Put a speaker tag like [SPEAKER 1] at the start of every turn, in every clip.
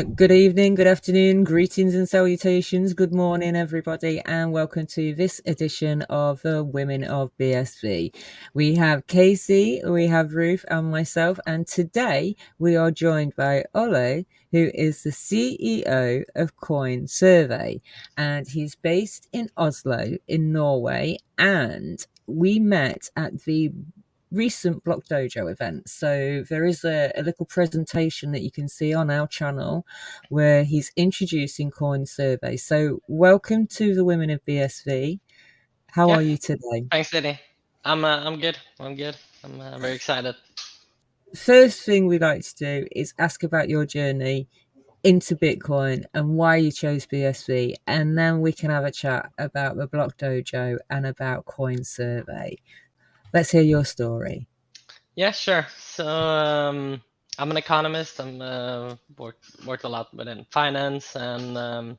[SPEAKER 1] Good evening, good afternoon, greetings and salutations. Good morning, everybody, and welcome to this edition of the Women of BSV. We have Casey, we have Ruth, and myself, and today we are joined by Ole, who is the CEO of CoinSurvey, and he's based in Oslo, in Norway, and we met at the recent Block Dojo event. So there is a little presentation that you can see on our channel where he's introducing CoinSurvey. So welcome to the Women of BSV. How are you today?
[SPEAKER 2] Thanks, Eddie. I'm good. I'm very excited.
[SPEAKER 1] First thing we like to do is ask about your journey into Bitcoin and why you chose BSV, and then we can have a chat about the Block Dojo and about CoinSurvey. Let's hear your story.
[SPEAKER 2] Yeah, sure. So I'm an economist. I'm worked a lot within finance and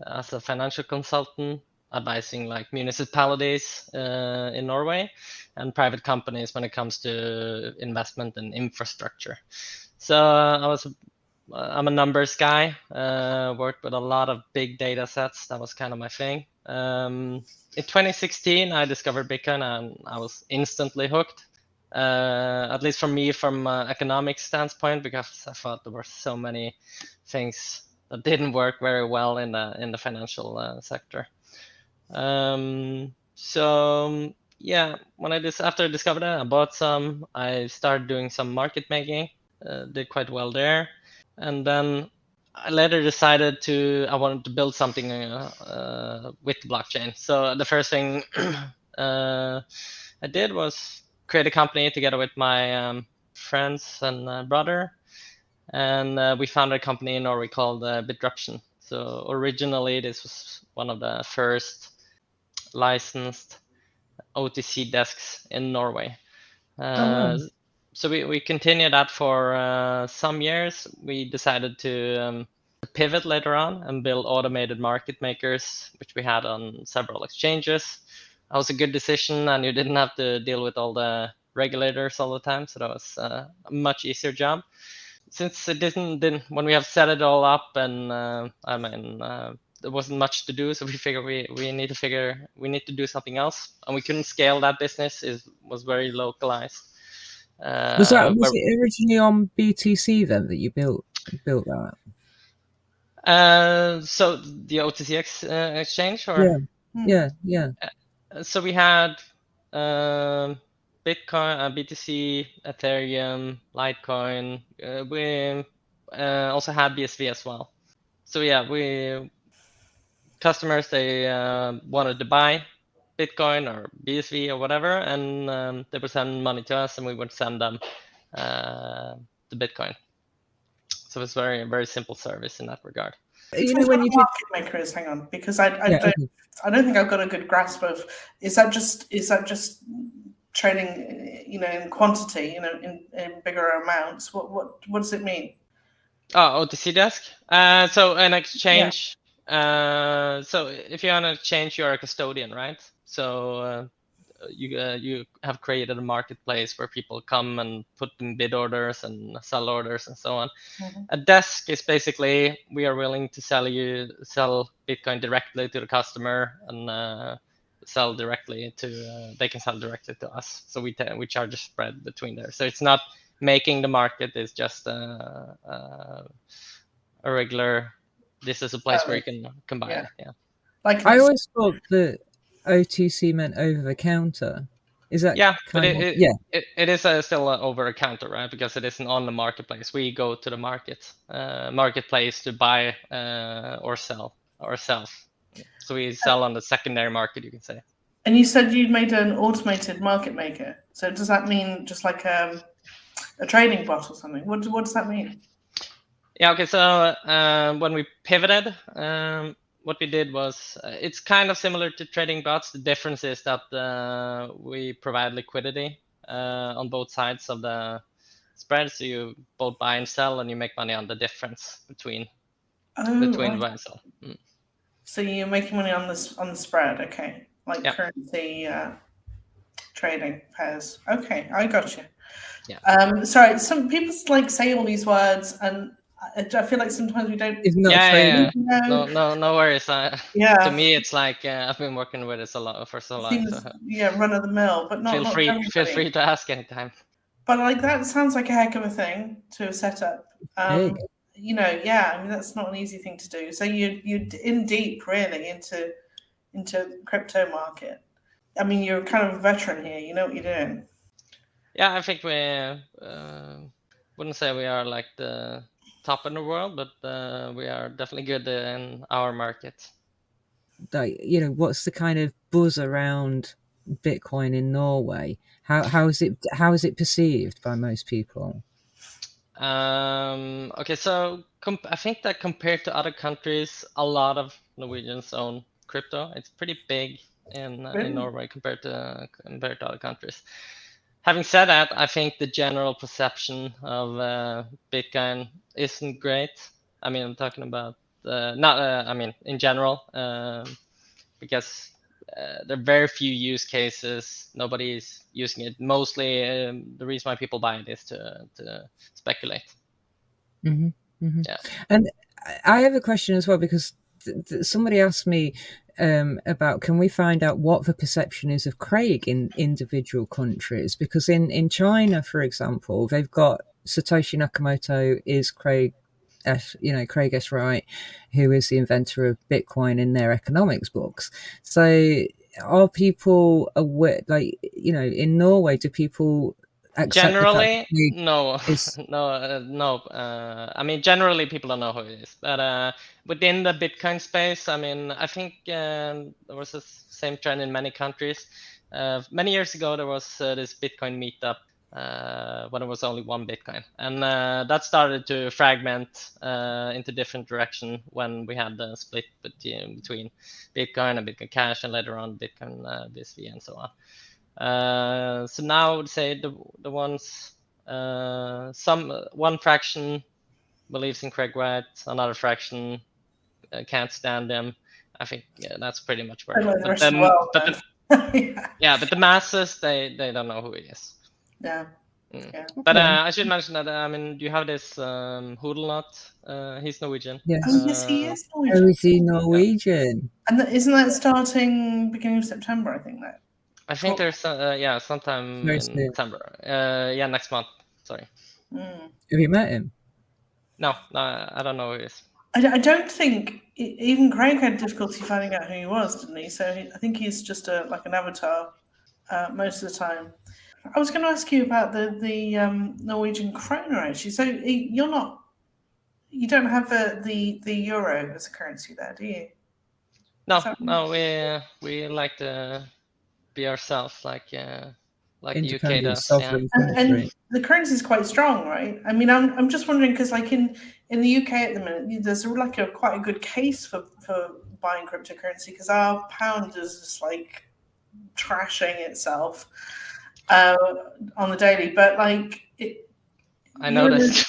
[SPEAKER 2] as a financial consultant, advising like municipalities in Norway and private companies when it comes to investment and infrastructure. So I'm a numbers guy. Worked with a lot of big data sets. That was kind of my thing. In 2016, I discovered Bitcoin and I was instantly hooked. At least for me, from an economic standpoint, because I thought there were so many things that didn't work very well in the financial sector. So yeah, after I discovered it, I bought some. I started doing some market making. Did quite well there, and then I later decided I wanted to build something with the blockchain. So the first thing I did was create a company together with my friends and brother, and we founded a company in Norway called Bitruption. So originally, this was one of the first licensed OTC desks in Norway. So we continued that for some years. We decided to pivot later on and build automated market makers, which we had on several exchanges. That was a good decision, and you didn't have to deal with all the regulators all the time. So that was a much easier job. Since it didn't when we have set it all up, and there wasn't much to do, so we figured we need to do something else, and we couldn't scale that business. It was very localized.
[SPEAKER 1] Was it originally on BTC then that you built that?
[SPEAKER 2] So the OTC exchange, or
[SPEAKER 1] yeah.
[SPEAKER 2] So we had Bitcoin, BTC, Ethereum, Litecoin. We also had BSV as well. So yeah, customers, they wanted to buy Bitcoin or BSV or whatever, and they would send money to us, and we would send them the Bitcoin. So it's very, very simple service in that regard.
[SPEAKER 3] You know, when you market makers, hang on, because I don't think I've got a good grasp of, is that just trading, in quantity, in bigger amounts? What does it mean?
[SPEAKER 2] Oh, OTC desk. So an exchange. Yeah. So if you're on an exchange, you're a custodian, right? So you have created a marketplace where people come and put in bid orders and sell orders and so on. Mm-hmm. A desk is basically, we are willing to sell Bitcoin directly to the customer, and they can sell directly to us. So we charge a spread between there. So it's not making the market, it's just a regular, this is a place where you can combine it. Yeah.
[SPEAKER 1] Like I always thought that OTC meant over the counter. Is that?
[SPEAKER 2] Yeah, but it is still over a counter, right? Because it isn't on the marketplace. We go to the marketplace to buy or sell ourselves. So we sell on the secondary market, you can say.
[SPEAKER 3] And you said you'd made an automated market maker. So does that mean just like a trading bot or something? What does that mean?
[SPEAKER 2] Yeah. Okay. So when we pivoted, what we did was, it's kind of similar to trading bots. The difference is that we provide liquidity on both sides of the spread. So you both buy and sell, and you make money on the difference between right. Buy and sell. Mm.
[SPEAKER 3] So you're making money on the spread, okay? Like currency trading pairs. Okay, I got you.
[SPEAKER 2] Yeah.
[SPEAKER 3] Sorry, some people like say all these words, and I feel like sometimes we don't.
[SPEAKER 1] It's not
[SPEAKER 2] Yeah,
[SPEAKER 1] trading.
[SPEAKER 2] no worries.
[SPEAKER 3] Yeah.
[SPEAKER 2] To me, it's like I've been working with it for so long.
[SPEAKER 3] Seems, run of the mill, but not
[SPEAKER 2] feel free to ask anytime.
[SPEAKER 3] But like that sounds like a heck of a thing to set up.
[SPEAKER 1] Big.
[SPEAKER 3] You know, I mean that's not an easy thing to do. So you're in deep really into crypto market. I mean, you're kind of a veteran here. You know what you're doing.
[SPEAKER 2] Yeah, I think we wouldn't say we are like the top in the world, but we are definitely good in our market.
[SPEAKER 1] Like, you know, what's the kind of buzz around Bitcoin in Norway? How is it perceived by most people?
[SPEAKER 2] Okay, so I think that compared to other countries, a lot of Norwegians own crypto. It's pretty big in Norway compared to other countries. Having said that, I think the general perception of Bitcoin isn't great. I mean, I'm talking about in general, because there are very few use cases. Nobody is using it. Mostly, the reason why people buy it is to speculate.
[SPEAKER 1] Mm-hmm, mm-hmm.
[SPEAKER 2] Yeah.
[SPEAKER 1] And I have a question as well, because somebody asked me about, can we find out what the perception is of Craig in individual countries? Because in China, for example, they've got Satoshi Nakamoto is Craig S. Wright, who is the inventor of Bitcoin in their economics books. So are people aware, like, you know, in Norway, do people accept
[SPEAKER 2] generally no
[SPEAKER 1] is...
[SPEAKER 2] no I mean, generally people don't know who it is, but within the Bitcoin space, I mean, I think there was the same trend in many countries. Many years ago there was this Bitcoin meetup when it was only one Bitcoin, and that started to fragment into different direction when we had the split between Bitcoin and Bitcoin Cash, and later on Bitcoin BSV and so on. So now I would say the ones, one fraction believes in Craig Wright, another fraction can't stand him. I think that's pretty much where. But the masses, they don't know who he is.
[SPEAKER 3] Yeah.
[SPEAKER 1] Okay.
[SPEAKER 2] But I should mention that, I mean, you have this Hodelnot. He's Norwegian.
[SPEAKER 1] Yes.
[SPEAKER 3] Yes, he is Norwegian.
[SPEAKER 1] Oh, is he Norwegian?
[SPEAKER 3] And isn't that starting beginning of September? I think that.
[SPEAKER 2] I think there's sometime in September. Next month. Sorry.
[SPEAKER 1] Have you met him?
[SPEAKER 2] No, I don't know who he is.
[SPEAKER 3] I don't think even Craig had difficulty finding out who he was, didn't he? So I think he's just like an avatar most of the time. I was going to ask you about the Norwegian kroner actually. So you don't have the euro as a currency there, do you?
[SPEAKER 2] No, we like to be ourselves, like the UK does.
[SPEAKER 3] And the currency is quite strong, right? I mean, I'm just wondering, because like in the UK at the minute, there's like quite a good case for buying cryptocurrency, because our pound is just like trashing itself on the daily. But like,
[SPEAKER 2] I noticed.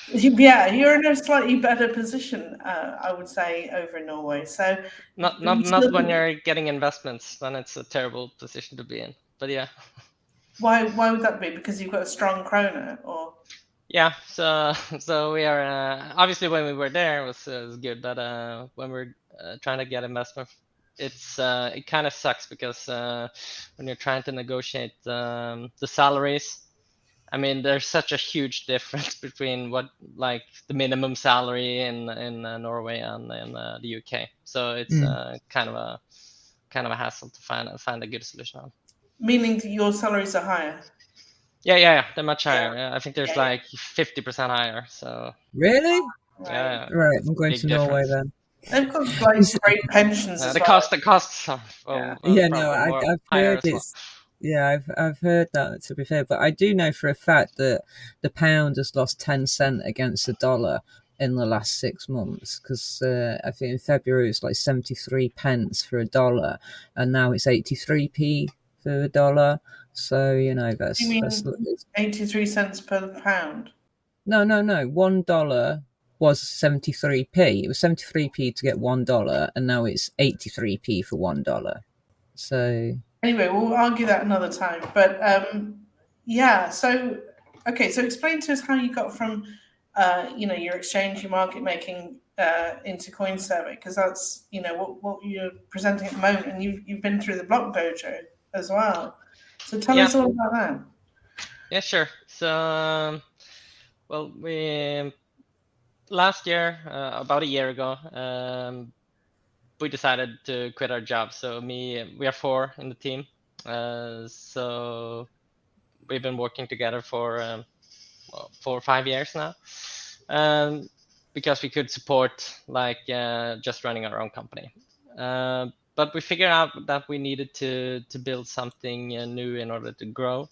[SPEAKER 3] You're in a slightly better position, I would say, over in Norway. So
[SPEAKER 2] not when you're getting investments, then it's a terrible position to be in. But yeah.
[SPEAKER 3] Why would that be? Because you've got a strong kroner, or?
[SPEAKER 2] Yeah, so we are obviously, when we were there it was good, but when we're trying to get investment, it kind of sucks, because when you're trying to negotiate the salaries, I mean, there's such a huge difference between what, like, the minimum salary in Norway and in the UK. So it's kind of a hassle to find a good solution on.
[SPEAKER 3] Meaning your salaries are higher?
[SPEAKER 2] Yeah, they're much higher. Yeah, I think there's like 50% higher. So
[SPEAKER 1] really?
[SPEAKER 2] Yeah.
[SPEAKER 1] Right, I'm going to Norway then.
[SPEAKER 3] They've got like great pensions.
[SPEAKER 2] The costs are
[SPEAKER 1] I've heard it's. Yeah, I've heard that, to be fair, but I do know for a fact that the pound has lost 10 cents against the dollar in the last 6 months, because I think in February it's like 73 pence for a dollar, and now it's 83p for a dollar. So, you know, that's...
[SPEAKER 3] You mean 83 cents per pound?
[SPEAKER 1] No. $1 was 73p. It was 73p to get $1, and now it's 83p for $1. So...
[SPEAKER 3] Anyway, we'll argue that another time. But so explain to us how you got from your exchange, your market making into CoinSurvey, because that's what you're presenting at the moment, and you've been through the Block Dojo as well. So tell us all about that.
[SPEAKER 2] Yeah, sure. So, well, we last year, about a year ago, we decided to quit our jobs. So we are 4 in the team. So we've been working together for 4 or 5 years now, because we could support just running our own company. But we figured out that we needed to build something new in order to grow.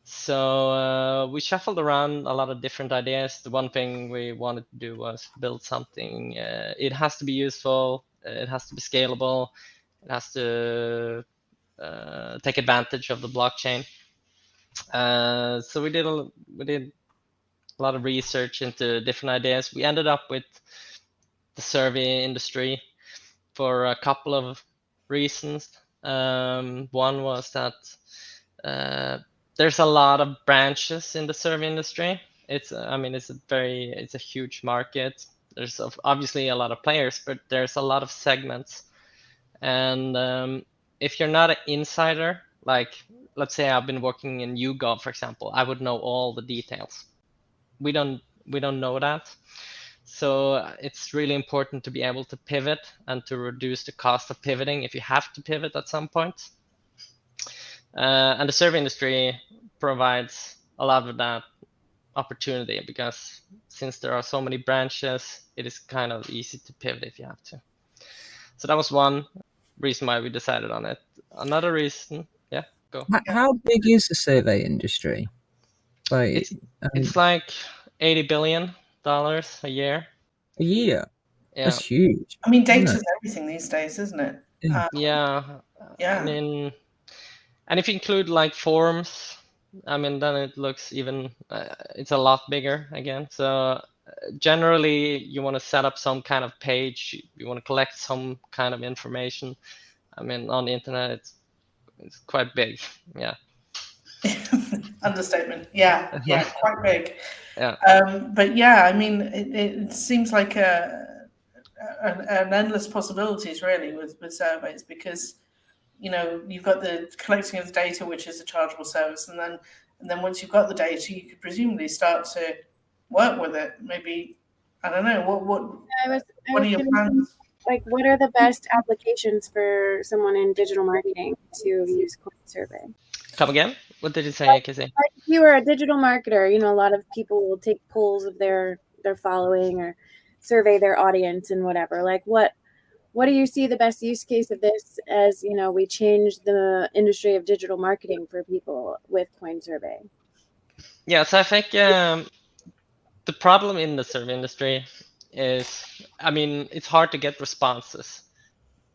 [SPEAKER 2] So we shuffled around a lot of different ideas. The one thing we wanted to do was build something. It has to be useful. It has to be scalable. It has to take advantage of the blockchain. So we did a lot of research into different ideas. We ended up with the survey industry for a couple of reasons. One was that there's a lot of branches in the survey industry. It's a huge market. There's obviously a lot of players, but there's a lot of segments. And if you're not an insider, like let's say I've been working in YouGov, for example, I would know all the details. We don't know that. So it's really important to be able to pivot and to reduce the cost of pivoting if you have to pivot at some point. And the survey industry provides a lot of that opportunity, because since there are so many branches, it is kind of easy to pivot if you have to. So that was one reason why we decided on it. Another reason, go.
[SPEAKER 1] How big is the survey industry?
[SPEAKER 2] It's like $80 billion a year.
[SPEAKER 1] A year?
[SPEAKER 2] Yeah.
[SPEAKER 1] That's huge.
[SPEAKER 3] I mean, data's everything these days, isn't it?
[SPEAKER 2] Yeah. I mean, and if you include like forums, I mean, then it looks even, it's a lot bigger again. So generally, you want to set up some kind of page. You want to collect some kind of information. I mean, on the internet, it's quite big. Yeah.
[SPEAKER 3] Understatement. Yeah, quite big.
[SPEAKER 2] Yeah.
[SPEAKER 3] But yeah, I mean, it seems like an endless possibilities really with surveys, because you've got the collecting of the data, which is a chargeable service, and then once you've got the data, you could presumably start to work with it. Maybe, I don't know, what are your plans?
[SPEAKER 4] Like, what are the best applications for someone in digital marketing to use CoinSurvey?
[SPEAKER 2] Come again? What did you say, Casey?
[SPEAKER 4] Like if you were a digital marketer, a lot of people will take polls of their following or survey their audience and whatever. Like, what do you see the best use case of this as, we change the industry of digital marketing for people with CoinSurvey?
[SPEAKER 2] Yeah, so I think the problem in the survey industry is, I mean, it's hard to get responses.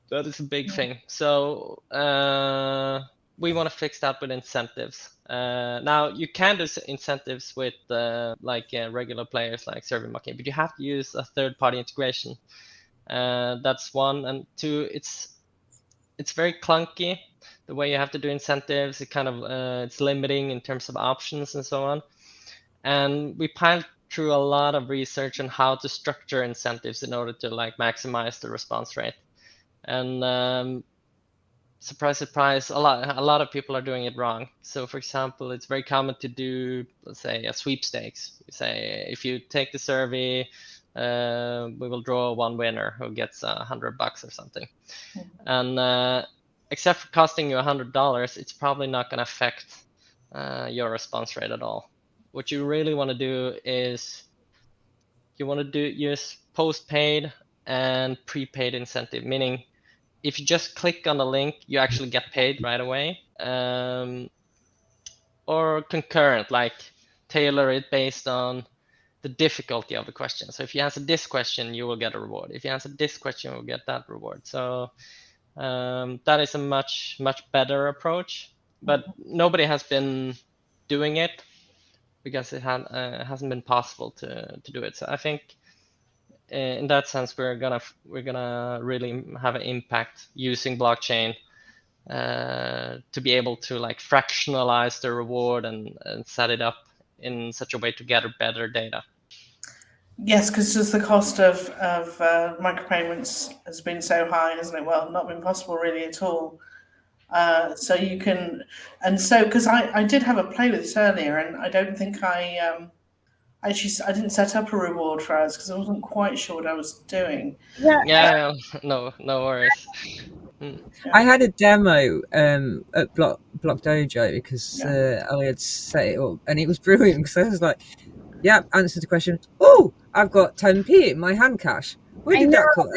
[SPEAKER 2] That is a big thing. So we want to fix that with incentives. Now you can do incentives with regular players like SurveyMonkey, but you have to use a third-party integration. That's one, and two, it's very clunky the way you have to do incentives. It kind of it's limiting in terms of options and so on. And we piled through a lot of research on how to structure incentives in order to maximize the response rate. And surprise, surprise, a lot of people are doing it wrong. So for example, it's very common to do, let's say, a sweepstakes. You say, if you take the survey, we will draw one winner who gets $100 or something. And except for costing you $100, it's probably not going to affect your response rate at all. What you really want to do is you want to use post-paid and prepaid incentive, meaning if you just click on the link, you actually get paid right away. Or concurrent, like tailor it based on the difficulty of the question. So if you answer this question, you will get a reward. If you answer this question, you will get that reward. So that is a much better approach, but nobody has been doing it because it hasn't been possible to do it. So I think in that sense, we're gonna really have an impact using blockchain to be able to fractionalize the reward and set it up in such a way to gather better data.
[SPEAKER 3] Yes, because just the cost of micropayments has been so high, hasn't it? Well, not been possible really at all. So you can, and so because I did have a play with this earlier, and I don't think I didn't set up a reward for us because I wasn't quite sure what I was doing.
[SPEAKER 2] Yeah, no worries.
[SPEAKER 1] I had a demo at Block Dojo because I had set it up, and it was brilliant because I was like, "Yeah, answer the question. Oh, I've got 10p in my hand cash. Where did that come?"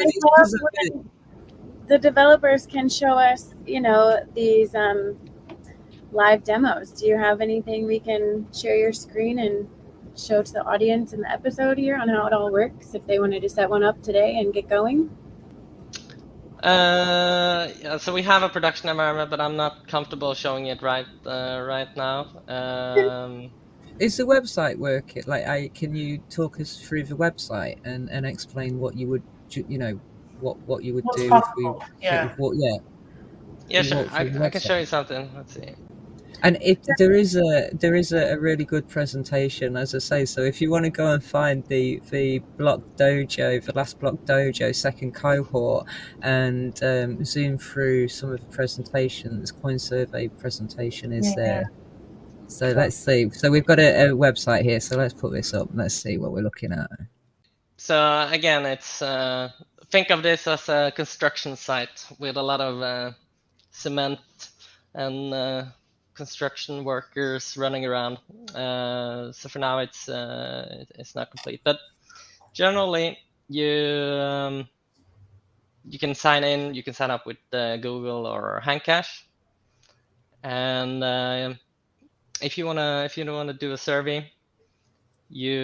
[SPEAKER 4] The developers can show us, these live demos. Do you have anything we can share your screen and show to the audience in the episode here on how it all works if they wanted to set one up today and get going?
[SPEAKER 2] Yeah, so we have a production environment, but I'm not comfortable showing it right now.
[SPEAKER 1] Is the website working? Like, can you talk us through the website and explain what you would, what you would
[SPEAKER 3] What's
[SPEAKER 1] do
[SPEAKER 3] possible?
[SPEAKER 1] if we,
[SPEAKER 2] Yeah, sure. I can show you something. Let's see.
[SPEAKER 1] And if there is a really good presentation, as I say, so if you want to go and find the Block Dojo, the last Block Dojo second cohort, and zoom through some of the presentations, CoinSurvey presentation is there. So let's see. So we've got a website here. So let's put this up. Let's see what we're looking at.
[SPEAKER 2] So again, it's think of this as a construction site with a lot of cement and construction workers running around. So for now, it's not complete, but generally you can sign in. You can sign up with Google or Handcash, and if you wanna do a survey, we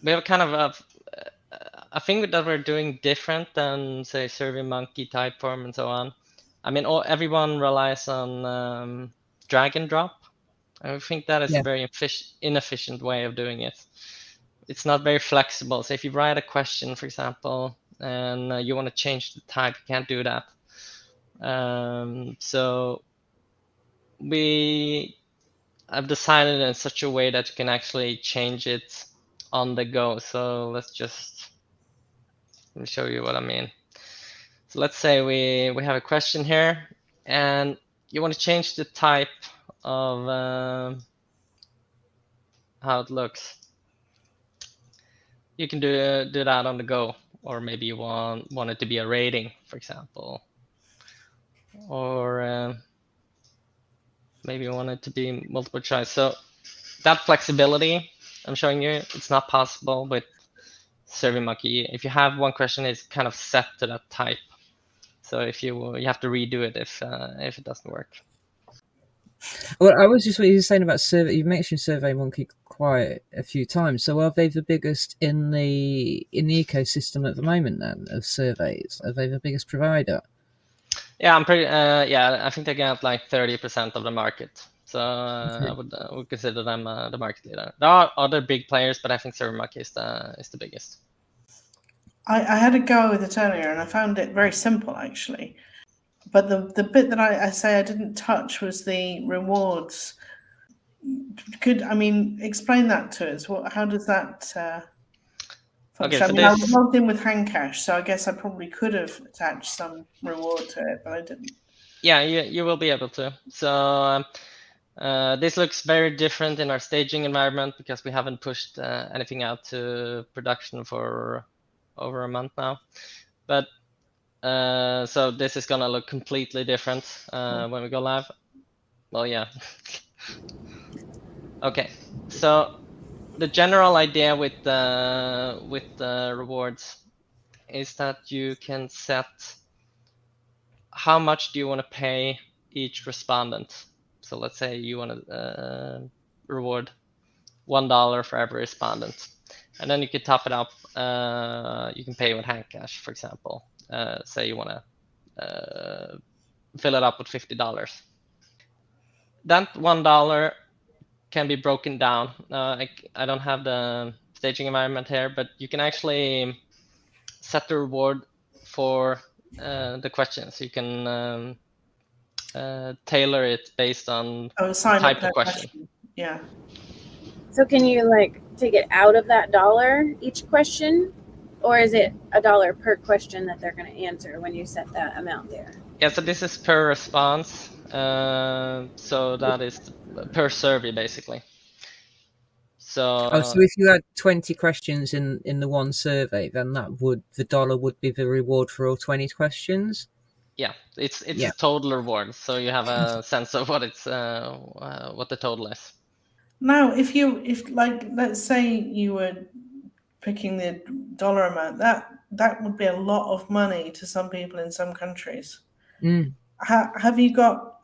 [SPEAKER 2] have kind of a thing that we're doing different than say SurveyMonkey, Typeform, and so on. I mean, everyone relies on drag and drop. I think that is a very inefficient way of doing it. It's not very flexible. So if you write a question, for example, and you want to change the type, you can't do that. So I've designed it in such a way that you can actually change it on the go. So let me show you what I mean. So let's say we have a question here, and you want to change the type of how it looks. You can do that on the go, or maybe you want it to be a rating, for example, or maybe you want it to be multiple choice. So that flexibility I'm showing you, it's not possible with SurveyMonkey. If you have one question, it's kind of set to that type. So if you have to redo it if it doesn't work.
[SPEAKER 1] Well, I was just what you were saying about survey. You mentioned SurveyMonkey quite a few times. So are they the biggest in the ecosystem at the moment then of surveys? Are they the biggest provider?
[SPEAKER 2] Yeah, I'm pretty. I think they get like 30% of the market. So I would consider them the market leader. There are other big players, but I think SurveyMonkey is the biggest.
[SPEAKER 3] I had a go with it earlier, and I found it very simple actually. But the bit that I say I didn't touch was the rewards. Explain that to us? How does that function?
[SPEAKER 2] Okay, so
[SPEAKER 3] I was logged in with Handcash, so I guess I probably could have attached some reward to it, but I didn't.
[SPEAKER 2] Yeah, you will be able to. So this looks very different in our staging environment because we haven't pushed anything out to production for over a month now. But so this is gonna look completely different when we go live. Well, yeah. Okay, so the general idea with the rewards is that you can set how much do you want to pay each respondent. So let's say you want to reward $1 for every respondent, and then you could top it up. You can pay with Handcash, for example. Say you want to fill it up with $50. That $1 can be broken down. I don't have the staging environment here, but you can actually set the reward for the questions. You can tailor it based on type of question.
[SPEAKER 3] Yeah.
[SPEAKER 4] So can you to get out of that $1 each question, or is it $1 per question that they're going to answer when you set that amount there?
[SPEAKER 2] Yeah, so this is per response. So that is per survey, basically. So
[SPEAKER 1] if you had 20 questions in the one survey, then the $1 would be the reward for all 20 questions.
[SPEAKER 2] Yeah, it's a total reward, so you have a sense of what it's what the total is.
[SPEAKER 3] Now, if like, let's say you were picking the dollar amount, that would be a lot of money to some people in some countries. Have you got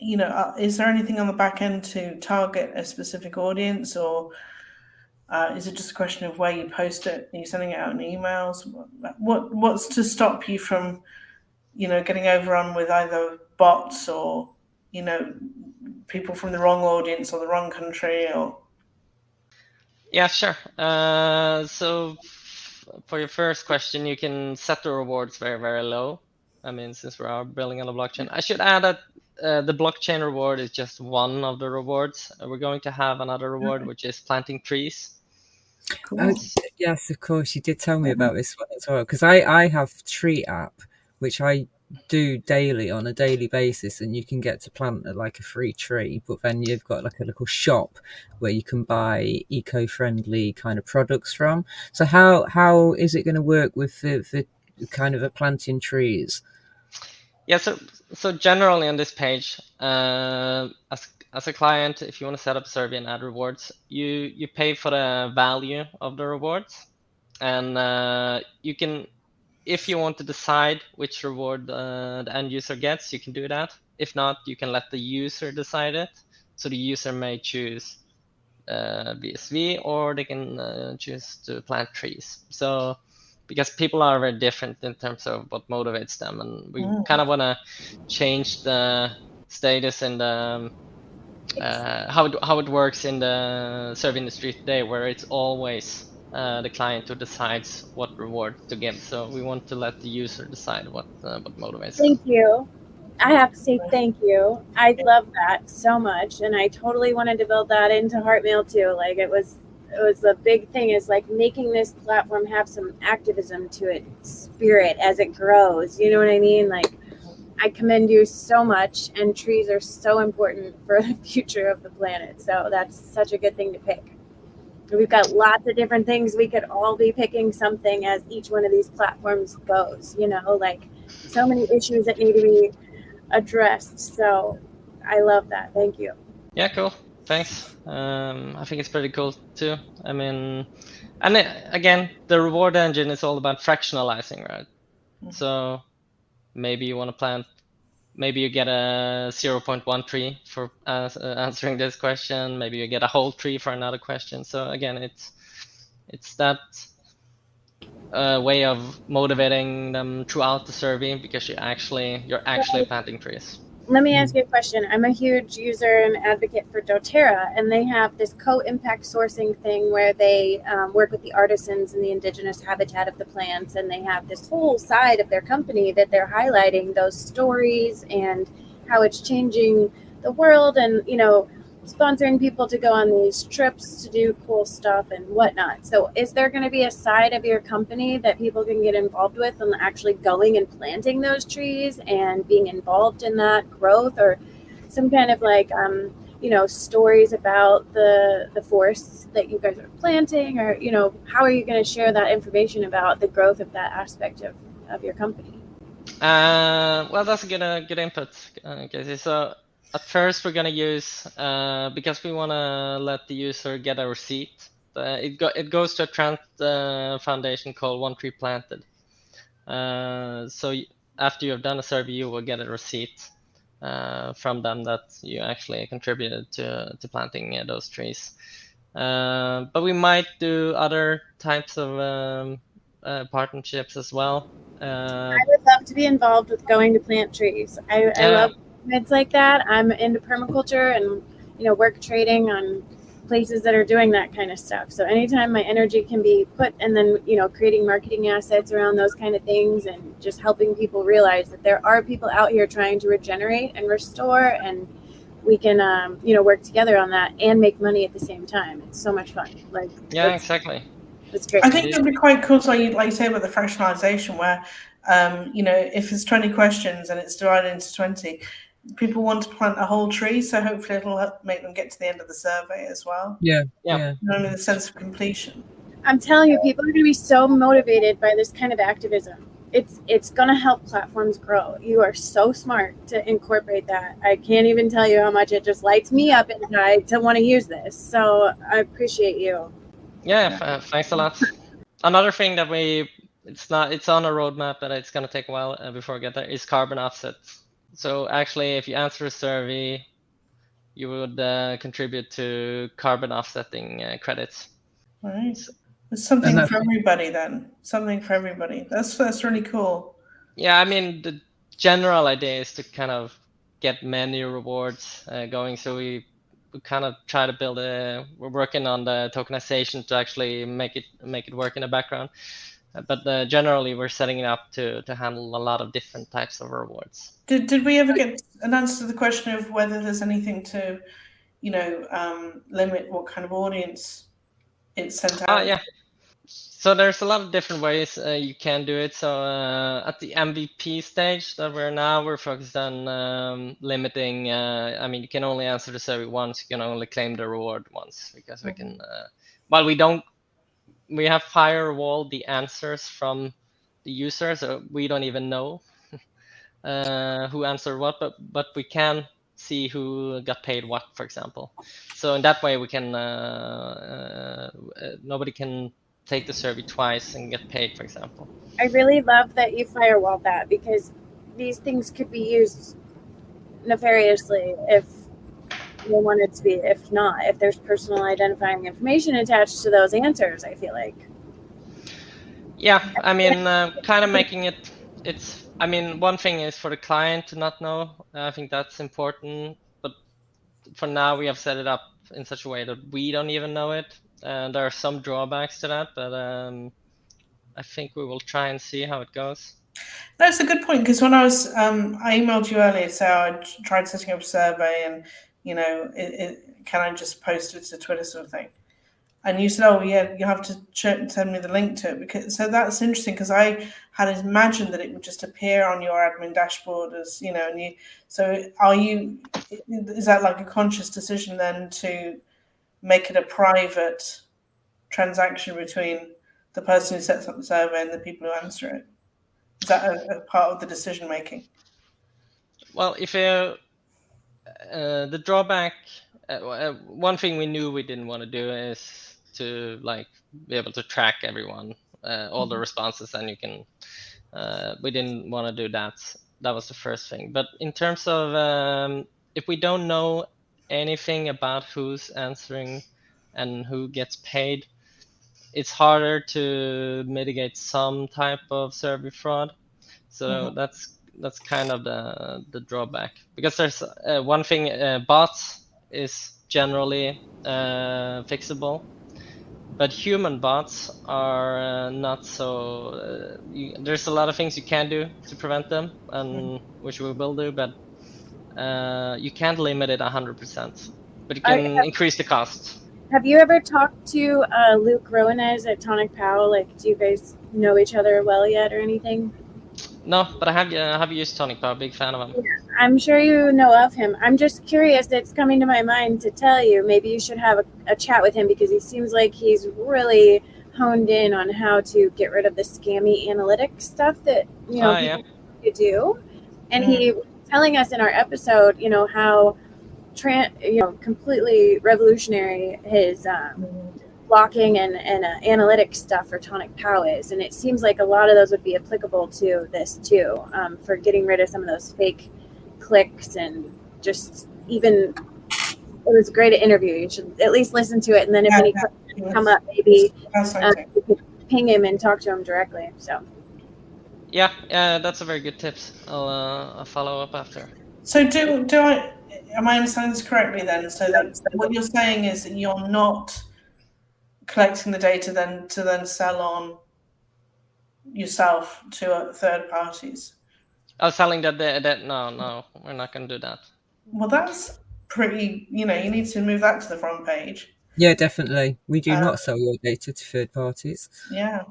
[SPEAKER 3] is there anything on the back end to target a specific audience, or is it just a question of where you post it? Are you sending it out in emails? What's to stop you from, getting overrun with either bots or, people from the wrong audience or the wrong country? Or
[SPEAKER 2] yeah, sure. So for your first question, you can set the rewards very, very low. I mean, since we are building on a blockchain, I should add that the blockchain reward is just one of the rewards. We're going to have another reward, which is planting trees.
[SPEAKER 1] Cool. Yes, of course. You did tell me about this one as well, because I have Tree app, which I do daily on a daily basis, and you can get to plant like a free tree, but then you've got like a little shop where you can buy eco-friendly kind of products from. So how is it going to work with the kind of a planting trees?
[SPEAKER 2] Yeah, so generally on this page, as a client, if you want to set up a survey and add rewards, you pay for the value of the rewards, and you can, if you want to decide which reward the end user gets, you can do that. If not, you can let the user decide it. So the user may choose BSV, or they can choose to plant trees. So because people are very different in terms of what motivates them, and we kind of want to change the status in the how it works in the survey industry today, where it's always the client who decides what reward to give. So we want to let the user decide what motivates them.
[SPEAKER 4] Thank you. I have to say thank you. I love that so much, and I totally wanted to build that into Heartmail too. Like it was a big thing, is like making this platform have some activism to it, spirit as it grows. You know what I mean? Like, I commend you so much, and trees are so important for the future of the planet. So that's such a good thing to pick. We've got lots of different things. We could all be picking something as each one of these platforms goes, like so many issues that need to be addressed. So I love that. Thank you.
[SPEAKER 2] Yeah, cool. Thanks. I think it's pretty cool too. I mean, and again, the reward engine is all about fractionalizing, right? So maybe you want to plant, maybe you get a 0.1 tree for answering this question. Maybe you get a whole tree for another question. So again, it's that way of motivating them throughout the survey, because you're actually planting trees.
[SPEAKER 4] Let me ask you a question. I'm a huge user and advocate for doTERRA, and they have this co-impact sourcing thing where they work with the artisans and the indigenous habitat of the plants, and they have this whole side of their company that they're highlighting those stories and how it's changing the world, and sponsoring people to go on these trips to do cool stuff and whatnot. So is there going to be a side of your company that people can get involved with and actually going and planting those trees and being involved in that growth, or some kind of like, stories about the forests that you guys are planting, or, how are you going to share that information about the growth of that aspect of your company?
[SPEAKER 2] Well, that's a good input, Casey. So at first, we're gonna use because we want to let the user get a receipt. It goes to a trend foundation called One Tree Planted. So after you have done a survey, you will get a receipt from them that you actually contributed to planting those trees. But we might do other types of partnerships as well.
[SPEAKER 4] I would love to be involved with going to plant trees. I love it's like that. I'm into permaculture and work trading on places that are doing that kind of stuff. So anytime my energy can be put, and then creating marketing assets around those kind of things, and just helping people realize that there are people out here trying to regenerate and restore and we can work together on that and make money at the same time. It's so much fun. Like,
[SPEAKER 2] yeah, exactly.
[SPEAKER 4] It's great.
[SPEAKER 3] I think it'd be quite cool, so like you say about the fractionalization, where if it's 20 questions and it's divided into 20, people want to plant a whole tree, so hopefully it'll help make them get to the end of the survey as well.
[SPEAKER 1] Yeah.
[SPEAKER 3] The sense of completion.
[SPEAKER 4] I'm telling you, people are going to be so motivated by this kind of activism. It's going to help platforms grow. You are so smart to incorporate that. I can't even tell you how much it just lights me up inside to want to use this. So I appreciate you.
[SPEAKER 2] Yeah, thanks a lot. Another thing that it's on a roadmap, but it's going to take a while before we get there, is carbon offsets. So actually, if you answer a survey, you would contribute to carbon offsetting credits.
[SPEAKER 3] Right. It's something for everybody then. Something for everybody. That's really cool.
[SPEAKER 2] Yeah, I mean, the general idea is to kind of get many rewards going. So we kind of try to build we're working on the tokenization to actually make it work in the background. But generally, we're setting it up to handle a lot of different types of rewards.
[SPEAKER 3] Did we ever get an answer to the question of whether there's anything to, limit what kind of audience it's sent out?
[SPEAKER 2] Yeah. So there's a lot of different ways you can do it. So at the MVP stage that we're focused on limiting. You can only answer the survey once. You can only claim the reward once, because we can. We have firewalled the answers from the user, so we don't even know who answered what, but we can see who got paid what, for example. So in that way, we can nobody can take the survey twice and get paid, for example.
[SPEAKER 4] I really love that you firewalled that, because these things could be used nefariously if you want it to be. If not, if there's personal identifying information attached to those answers, I feel like.
[SPEAKER 2] Yeah, kind of making it. One thing is for the client to not know. I think that's important. But for now, we have set it up in such a way that we don't even know it. And there are some drawbacks to that, but I think we will try and see how it goes.
[SPEAKER 3] That's a good point, because when I emailed you earlier, so I tried setting up a survey, and can I just post it to Twitter, sort of thing? And you said, "Oh yeah, you have to send me the link to it." So that's interesting, because I had imagined that it would just appear on your admin dashboard as And so is that like a conscious decision then to make it a private transaction between the person who sets up the survey and the people who answer it? Is that a part of the decision making?
[SPEAKER 2] Well, if the drawback, one thing we knew we didn't want to do is to be able to track everyone, all the responses, and you can. We didn't want to do that. That was the first thing. But in terms of if we don't know anything about who's answering and who gets paid, it's harder to mitigate some type of survey fraud. So that's kind of the drawback, because there's one thing, bots is generally fixable, but human bots are not so. There's a lot of things you can do to prevent them, and which we will do, but you can't limit it 100%, but you can increase the cost.
[SPEAKER 4] Have you ever talked to Luke Rowanez at Tonic Pow? Do you guys know each other well yet or anything?
[SPEAKER 2] No, but I have used Tonic Pow. Big fan of him.
[SPEAKER 4] Yeah, I'm sure you know of him. I'm just curious. It's coming to my mind to tell you. Maybe you should have a chat with him, because he seems like he's really honed in on how to get rid of the scammy analytics stuff that people do. And he was telling us in our episode, how completely revolutionary his blocking and analytics stuff for Tonic Pow is. And it seems like a lot of those would be applicable to this too, for getting rid of some of those fake clicks. And just even, it was a great interview. You should at least listen to it. And then if any questions come up, maybe you could ping him and talk to him directly. So
[SPEAKER 2] yeah, that's a very good tips. I'll follow up after.
[SPEAKER 3] So am I understanding this correctly then? So that what you're saying is that you're not collecting the data then to sell on yourself to third parties?
[SPEAKER 2] Selling that no, we're not going to do that.
[SPEAKER 3] Well, that's pretty, you need to move that to the front page.
[SPEAKER 1] Yeah, definitely. We do not sell your data to third parties.
[SPEAKER 3] Yeah.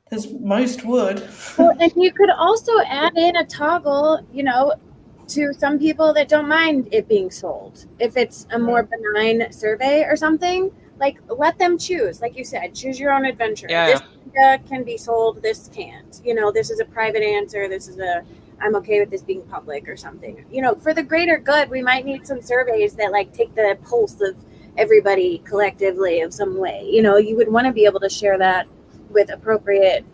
[SPEAKER 3] There's most would.
[SPEAKER 4] Well, and you could also add in a toggle, to some people that don't mind it being sold. If it's a more benign survey or something, like let them choose. Like you said, choose your own adventure.
[SPEAKER 2] Yeah.
[SPEAKER 4] This data can be sold, this can't. This is a private answer. This is I'm okay with this being public or something. For the greater good, we might need some surveys that like take the pulse of everybody collectively of some way. You would want to be able to share that with appropriate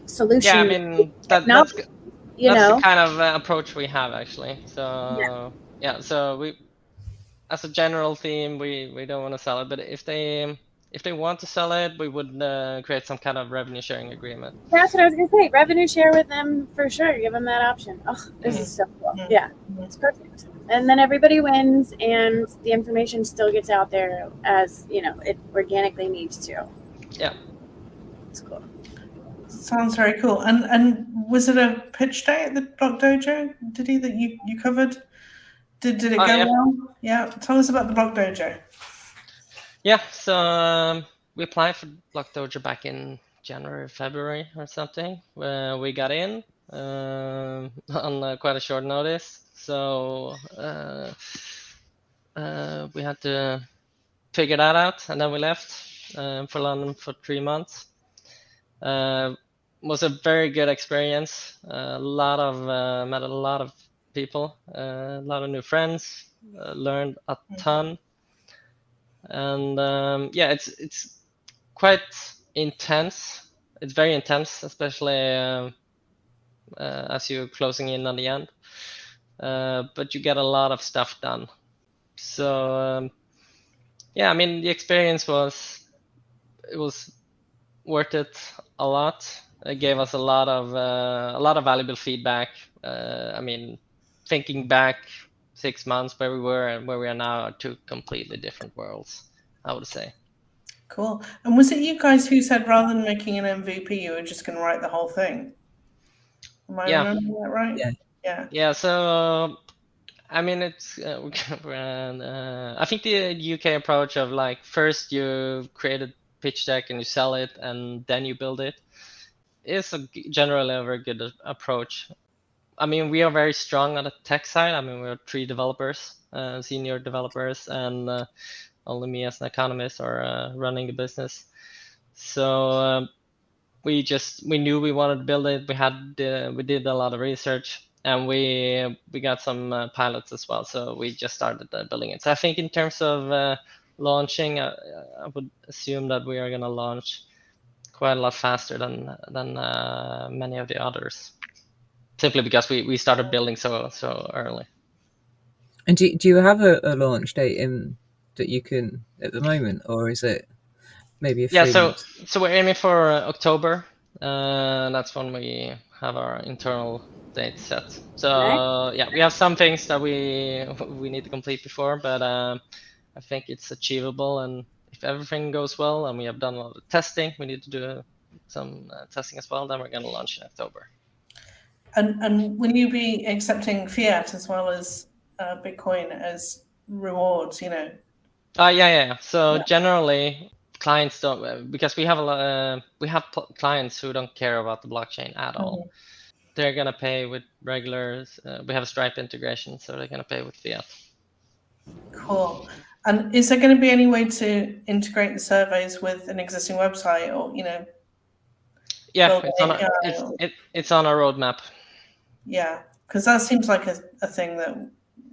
[SPEAKER 4] solutions.
[SPEAKER 2] Yeah, I mean that's the kind of approach we have actually. So so we, as a general theme, we don't want to sell it, but if they want to sell it, we would create some kind of revenue sharing agreement.
[SPEAKER 4] That's what I was gonna say. Revenue share with them for sure. Give them that option. Oh, this is so cool. Yeah, it's perfect. And then everybody wins, and the information still gets out there as it organically needs to.
[SPEAKER 2] Yeah,
[SPEAKER 4] it's cool.
[SPEAKER 3] Sounds very cool. And was it a pitch day at the Block Dojo? Did he that you covered? Did it go well? Yeah. Tell us about the Block Dojo.
[SPEAKER 2] Yeah. So we applied for Block Dojo back in January, February or something. We got in on quite a short notice. So we had to figure that out, and then we left for London for 3 months. Was a very good experience. Met a lot of people, a lot of new friends. Learned a ton, and it's quite intense. It's very intense, especially as you're closing in on the end. But you get a lot of stuff done. So I mean, the experience was worth it a lot. It gave us a lot of valuable feedback. I mean, thinking back 6 months where we were and where we are now are two completely different worlds, I would say.
[SPEAKER 3] Cool. And was it you guys who said rather than making an MVP, you were just going to write the whole thing? Am I remembering that right?
[SPEAKER 1] Yeah.
[SPEAKER 2] Yeah. So I mean, it's I think the UK approach of like first you create a pitch deck and you sell it and then you build it is generally a very good approach. I mean, we are very strong on the tech side. I mean, we're 3 developers, senior developers, and only me as an economist are running the business. So we knew we wanted to build it. We did a lot of research, and we got some pilots as well. So we just started building it. So I think in terms of launching, I would assume that we are going to launch quite a lot faster than many of the others, simply because we started building so early.
[SPEAKER 1] And do you have a launch date that you can at the moment, or is it maybe a few months?
[SPEAKER 2] So we're aiming for October. That's when we have our internal date set. So we have some things that we need to complete before, but I think it's achievable. And if everything goes well and we have done a lot of testing, we need to do some testing as well, then we're going to launch in October.
[SPEAKER 3] And will you be accepting fiat as well as Bitcoin as rewards,
[SPEAKER 2] Yeah. So generally clients don't, because we have clients who don't care about the blockchain at all. They're going to pay with regulars. We have a Stripe integration, so they're going to pay with fiat. Cool.
[SPEAKER 3] And is there going to be any way to integrate the surveys with an existing website, or
[SPEAKER 2] Yeah, it's on our roadmap.
[SPEAKER 3] Yeah, because that seems like a thing that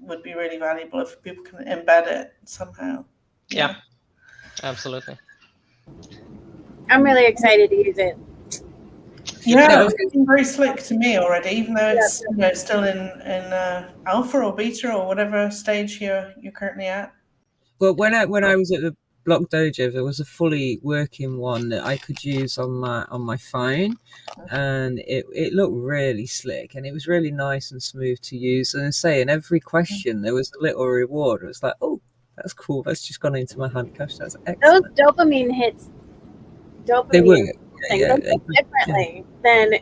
[SPEAKER 3] would be really valuable if people can embed it somehow.
[SPEAKER 2] Yeah, absolutely.
[SPEAKER 4] I'm really excited to use it.
[SPEAKER 3] Yeah, it's very slick to me already, even though it's still in alpha or beta or whatever stage you're currently at.
[SPEAKER 1] Well, when I was at the Block Dojo, there was a fully working one that I could use on my phone, and it looked really slick, and it was really nice and smooth to use. And I say, in every question there was a little reward. It was like, oh, that's cool. That's just gone into my hand cash. That's excellent.
[SPEAKER 4] Those dopamine hits.
[SPEAKER 1] They were.
[SPEAKER 4] Differently than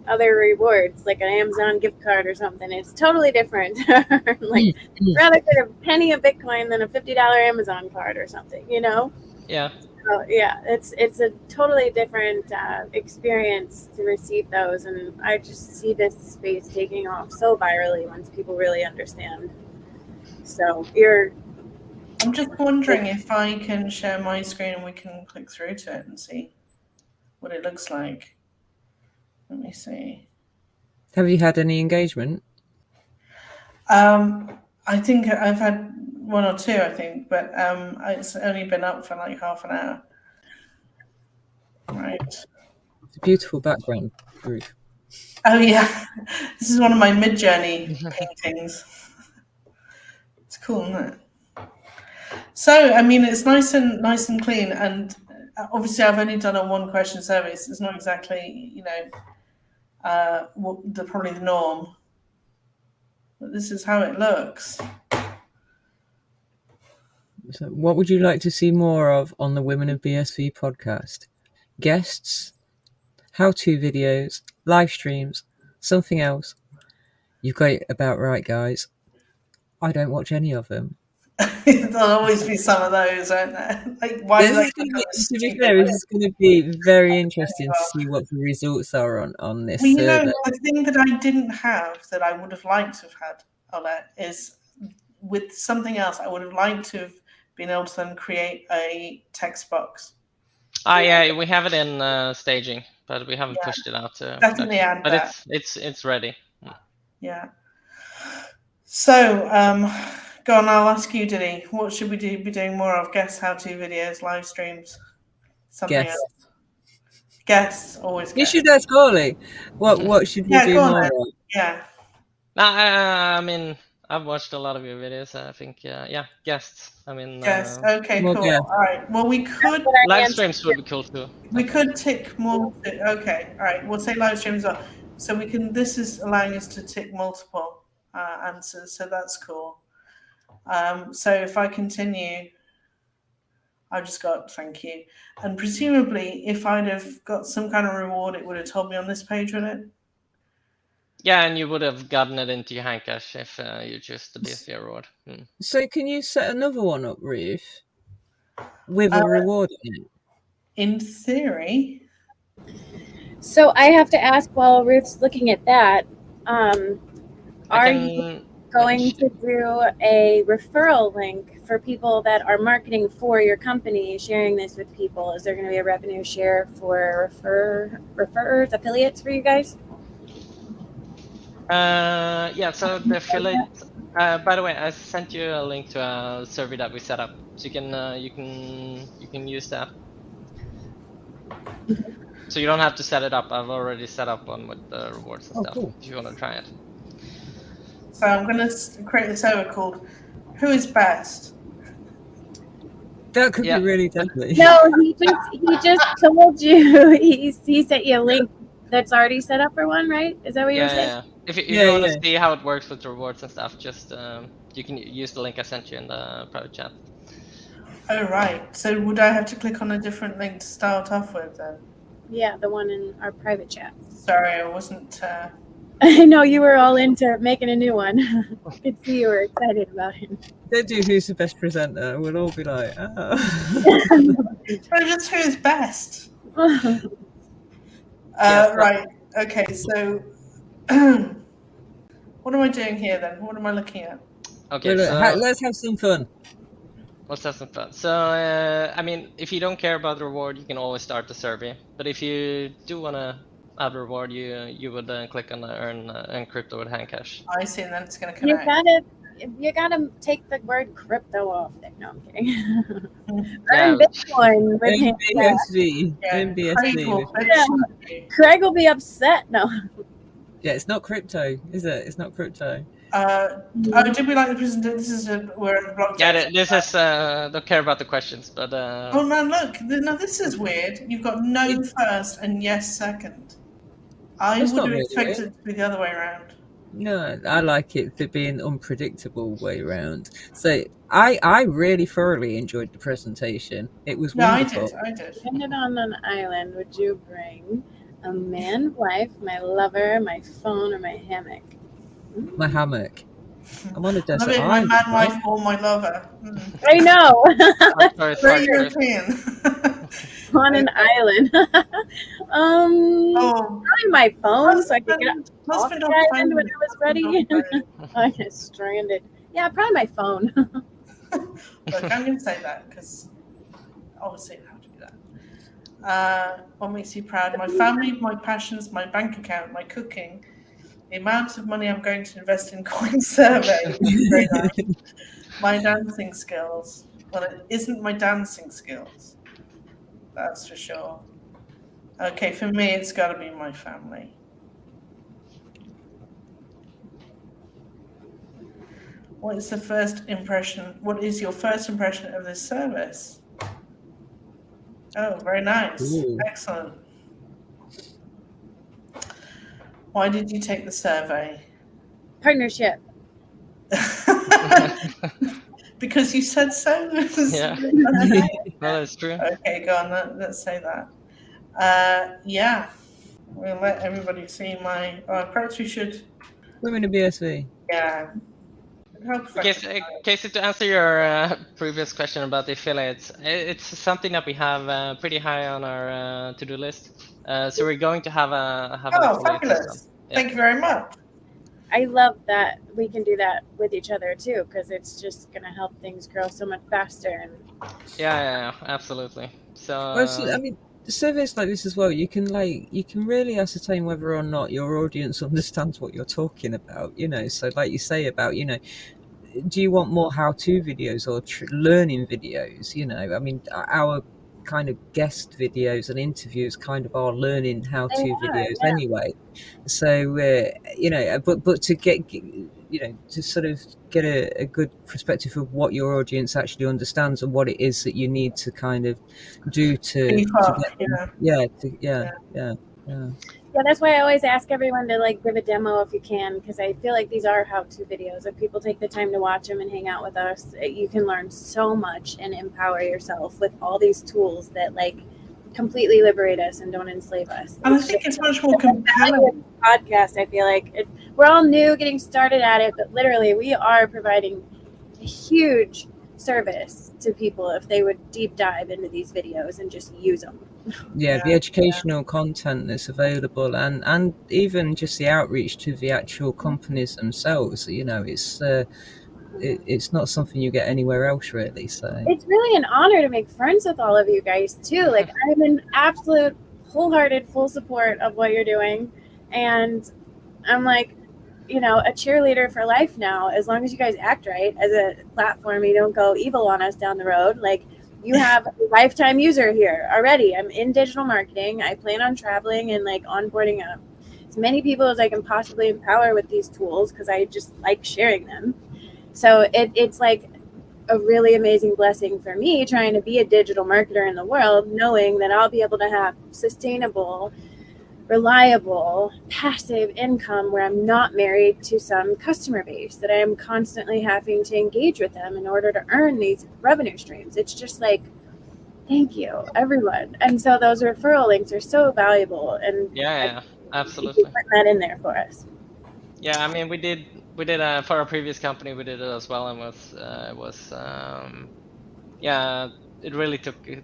[SPEAKER 4] other rewards, like an Amazon gift card or something. It's totally different. Like, rather get a penny of Bitcoin than a $50 Amazon card or something, you know?
[SPEAKER 2] Yeah.
[SPEAKER 4] So, yeah, it's a totally different experience to receive those. And I just see this space taking off so virally once people really understand. So
[SPEAKER 3] I'm just wondering if I can share my screen and we can click through to it and see what it looks like. Let me see.
[SPEAKER 1] Have you had any engagement?
[SPEAKER 3] I think I've had one or two, I think, but it's only been up for like half an hour. Right.
[SPEAKER 1] It's a beautiful background, Ruth.
[SPEAKER 3] Oh yeah, this is one of my mid-journey paintings. It's cool, isn't it? So, I mean, it's nice and clean, and obviously, I've only done a one-question survey, so it's not exactly, you know, probably the norm. But this is how it looks.
[SPEAKER 1] So what would you like to see more of on the Women of BSV podcast? Guests, how-to videos, live streams, something else? You've got it about right, guys. I don't watch any of them.
[SPEAKER 3] There'll always be some of those, won't there? Like, why
[SPEAKER 1] this is going to be very interesting to see what the results are on this survey.
[SPEAKER 3] You know, the thing that I didn't have that I would have liked to have had, Ole, is with something else. I would have liked to have been able to then create a text box.
[SPEAKER 2] Yeah, we have it in staging, but we haven't pushed it out to
[SPEAKER 3] definitely add
[SPEAKER 2] but
[SPEAKER 3] that.
[SPEAKER 2] it's ready.
[SPEAKER 3] Yeah. So, go on, I'll ask you, Diddy. What should we be doing more of? Guests, how-to videos, live streams, something else? Guests, always guests.
[SPEAKER 1] You should ask Ole. What should we do more of?
[SPEAKER 3] Yeah.
[SPEAKER 2] I mean, I've watched a lot of your videos. I think, guests. I mean,
[SPEAKER 3] guests. Okay, cool.
[SPEAKER 1] Guests.
[SPEAKER 3] All right. Well, we could
[SPEAKER 2] live streams would be cool too.
[SPEAKER 3] We could tick more. Okay. All right. We'll say live streams are. So we can. This is allowing us to tick multiple answers. So that's cool. So if I continue, I just got thank you, and presumably if I'd have got some kind of reward, it would have told me on this page, wouldn't it?
[SPEAKER 1] Yeah,
[SPEAKER 2] and you would have gotten it into your hand cash if you choose the BSV reward.
[SPEAKER 1] So can you set another one up, Ruth, with a reward in it?
[SPEAKER 3] In theory.
[SPEAKER 4] So I have to ask, while Ruth's looking at that, are you going to do a referral link for people that are marketing for your company, sharing this with people? Is there going to be a revenue share for referrers, affiliates for you guys?
[SPEAKER 2] Yeah, so the affiliate, by the way, I sent you a link to a survey that we set up, so you can use that. So you don't have to set it up. I've already set up one with the rewards and stuff.
[SPEAKER 1] Cool.
[SPEAKER 2] If you want to try it.
[SPEAKER 3] So I'm going to create a server called "Who is Best."
[SPEAKER 1] That could be really deadly.
[SPEAKER 4] No, he just told you. He sent you a link that's already set up for one, right? Is that what you're saying?
[SPEAKER 2] Yeah. If you want to see how it works with the rewards and stuff, just you can use the link I sent you in the private chat.
[SPEAKER 3] Oh, right. So would I have to click on a different link to start off with then?
[SPEAKER 4] Yeah, the one in our private chat.
[SPEAKER 3] Sorry, I wasn't...
[SPEAKER 4] I know you were all into making a new one. I could see you were excited about it.
[SPEAKER 1] They do Who's the Best Presenter. We'll all be like, oh.
[SPEAKER 3] So just who is best? Right. Okay, so... what am I doing here then? What am I looking at?
[SPEAKER 2] Okay,
[SPEAKER 1] let's have some fun.
[SPEAKER 2] Let's have some fun. So, I mean, if you don't care about the reward, you can always start the survey. But if you do want to have a reward, you would click on the earn crypto with hand cash.
[SPEAKER 3] I see, and then it's going to connect.
[SPEAKER 4] You gotta take the word crypto off there. No, I'm kidding. Earn Bitcoin with hand
[SPEAKER 1] BSV.
[SPEAKER 4] Craig will be upset. No.
[SPEAKER 1] Yeah, it's not crypto, is it? It's not crypto.
[SPEAKER 3] Did we like the presentation? We're in the block.
[SPEAKER 2] Yeah, this is don't care about the questions, but
[SPEAKER 3] oh man, look! Now this is weird. You've got no first and yes second. I would have expected it to be the other way around.
[SPEAKER 1] No, I like it to be an unpredictable way around. So I really thoroughly enjoyed the presentation. It was wonderful.
[SPEAKER 3] I did.
[SPEAKER 4] Landed on an island. Would you bring A man, wife, my lover, my phone, or my hammock.
[SPEAKER 1] My hammock. I'm on a
[SPEAKER 3] I
[SPEAKER 1] desert
[SPEAKER 3] mean, my
[SPEAKER 1] island.
[SPEAKER 3] man,
[SPEAKER 1] right?
[SPEAKER 3] wife, or my lover.
[SPEAKER 4] I know.
[SPEAKER 2] I'm sorry,
[SPEAKER 3] Very
[SPEAKER 2] sorry, Chris.
[SPEAKER 3] European.
[SPEAKER 4] On an island.
[SPEAKER 3] Oh,
[SPEAKER 4] Probably my phone, so I could get off
[SPEAKER 3] husband
[SPEAKER 4] the
[SPEAKER 3] on
[SPEAKER 4] island
[SPEAKER 3] phone.
[SPEAKER 4] when I was ready. I get stranded. Yeah, probably my phone.
[SPEAKER 3] Look, I'm going to say that because obviously I have to do that. What makes you proud? My family, my passions, my bank account, my cooking, the amount of money I'm going to invest in CoinSurvey, which is very nice. My dancing skills. Well, it isn't my dancing skills. That's for sure. Okay, for me, it's got to be my family. What is the first impression? What is your first impression of this service? Oh, very nice.
[SPEAKER 1] Ooh.
[SPEAKER 3] Excellent. Why did you take the survey?
[SPEAKER 4] Partnership.
[SPEAKER 3] Because you said so?
[SPEAKER 2] Yeah.
[SPEAKER 3] Okay.
[SPEAKER 2] Well, that's true.
[SPEAKER 3] Okay, go on. Let's say that. Yeah. We'll let everybody see my... perhaps we should...
[SPEAKER 1] Women of BSV.
[SPEAKER 3] Yeah.
[SPEAKER 2] Casey, to answer your previous question about the affiliates, it's something that we have pretty high on our to-do list. So we're going to have an affiliate
[SPEAKER 3] fabulous.
[SPEAKER 2] system. Yeah.
[SPEAKER 3] Thank you very much.
[SPEAKER 4] I love that we can do that with each other too, because it's just going to help things grow so much faster. And
[SPEAKER 2] Yeah, absolutely. So,
[SPEAKER 1] I mean, surveys like this as well, you can really ascertain whether or not your audience understands what you're talking about, you know. So like you say about, you know, do you want more how-to videos or learning videos? You know, I mean, our kind of guest videos and interviews kind of are learning how-to videos anyway. So you know, but to get, you know, to sort of get a good perspective of what your audience actually understands and what it is that you need to kind of do to get them,
[SPEAKER 4] yeah, that's why I always ask everyone to like give a demo if you can, because I feel like these are how-to videos. If people take the time to watch them and hang out with us, you can learn so much and empower yourself with all these tools that like completely liberate us and don't enslave us.
[SPEAKER 3] And I think it's much more compelling.
[SPEAKER 4] Podcast, I feel like we're all new, getting started at it, but literally we are providing a huge service to people if they would deep dive into these videos and just use them.
[SPEAKER 1] Yeah, the educational content that's available, and even just the outreach to the actual companies themselves. You know, it's not something you get anywhere else really. So
[SPEAKER 4] it's really an honor to make friends with all of you guys too. Like I'm in absolute wholehearted full support of what you're doing, and I'm like, you know, a cheerleader for life now. As long as you guys act right as a platform, you don't go evil on us down the road. Like you have a lifetime user here already. I'm in digital marketing. I plan on traveling and like onboarding as many people as I can possibly empower with these tools because I just like sharing them. So it's like a really amazing blessing for me trying to be a digital marketer in the world, knowing that I'll be able to have sustainable, reliable, passive income where I'm not married to some customer base, that I am constantly having to engage with them in order to earn these revenue streams. It's just like, thank you, everyone. And so those referral links are so valuable. And
[SPEAKER 2] yeah, absolutely.
[SPEAKER 4] Put that in there for us.
[SPEAKER 2] Yeah, I mean, we did for our previous company, we did it as well, and it really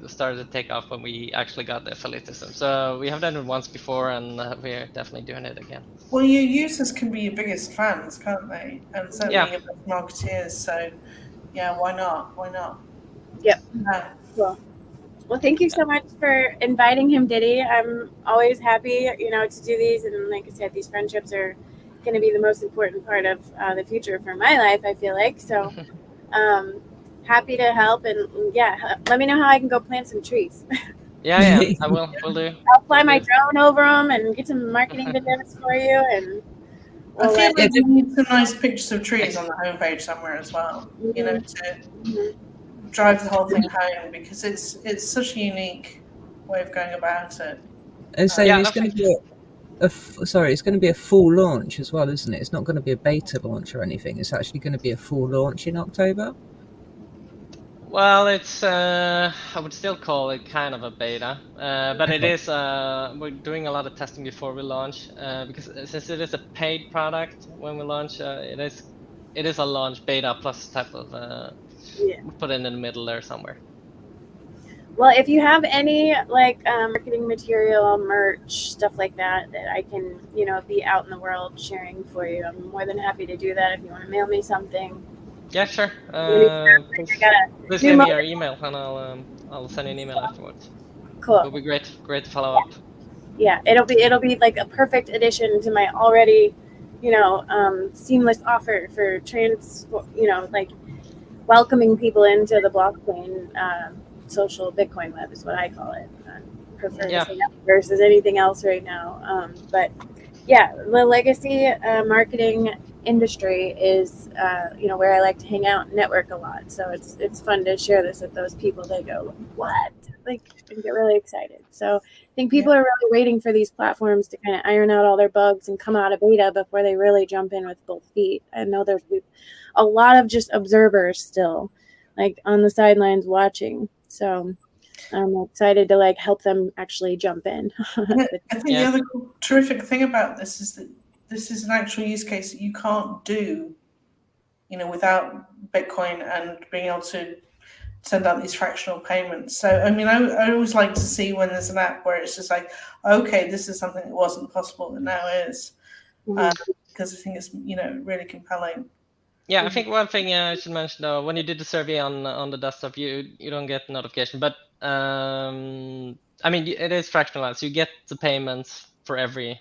[SPEAKER 2] started to take off when we actually got the affiliate system. So we have done it once before, and we're definitely doing it again.
[SPEAKER 3] Well, your users can be your biggest fans, can't they? And certainly your best marketeers. So, yeah, why not? Why not?
[SPEAKER 4] Yep. Well, thank you so much for inviting him, Diddy. I'm always happy, you know, to do these, and like I said, these friendships are going to be the most important part of the future for my life, I feel like. So happy to help, and let me know how I can go plant some trees.
[SPEAKER 2] Yeah, I will do.
[SPEAKER 4] I'll fly my drone over them and get some marketing videos for you. And
[SPEAKER 3] I feel like you need some nice pictures of trees on the homepage somewhere as well, you know, to drive the whole thing home, because it's such a unique way of going about it.
[SPEAKER 1] And so it's going to be it's going to be a full launch as well, isn't it? It's not going to be a beta launch or anything. It's actually going to be a full launch in October.
[SPEAKER 2] Well, it's I would still call it kind of a beta, but it is we're doing a lot of testing before we launch, because since it is a paid product when we launch, it is a launch beta plus type of
[SPEAKER 4] Yeah.
[SPEAKER 2] put it in the middle there somewhere.
[SPEAKER 4] Well, if you have any like marketing material, merch, stuff like that I can, be out in the world sharing for you, I'm more than happy to do that. If you want to mail me something.
[SPEAKER 2] Yeah, sure.
[SPEAKER 4] Please
[SPEAKER 2] Give me your email and I'll send you an email afterwards.
[SPEAKER 4] Cool.
[SPEAKER 2] It'll be great to follow up.
[SPEAKER 4] Yeah, it'll be like a perfect addition to my already, seamless offer for like welcoming people into the blockchain social Bitcoin web is what I call it. I prefer to say that versus anything else right now. But yeah, the legacy marketing industry is where I like to hang out and network a lot. So it's fun to share this with those people. They go, what? Like, and get really excited. So I think people are really waiting for these platforms to kind of iron out all their bugs and come out of beta before they really jump in with both feet. I know there's a lot of just observers still, like on the sidelines watching. So I'm excited to like help them actually jump in.
[SPEAKER 3] I think the other terrific thing about this is that this is an actual use case that you can't do, without Bitcoin and being able to send out these fractional payments. So, I mean, I always like to see when there's an app where it's just like, okay, this is something that wasn't possible and now is, because I think it's, really compelling.
[SPEAKER 2] Yeah, I think one thing I should mention though, when you did the survey on the desktop, you don't get notification, but I mean, it is fractionalized. You get the payments for every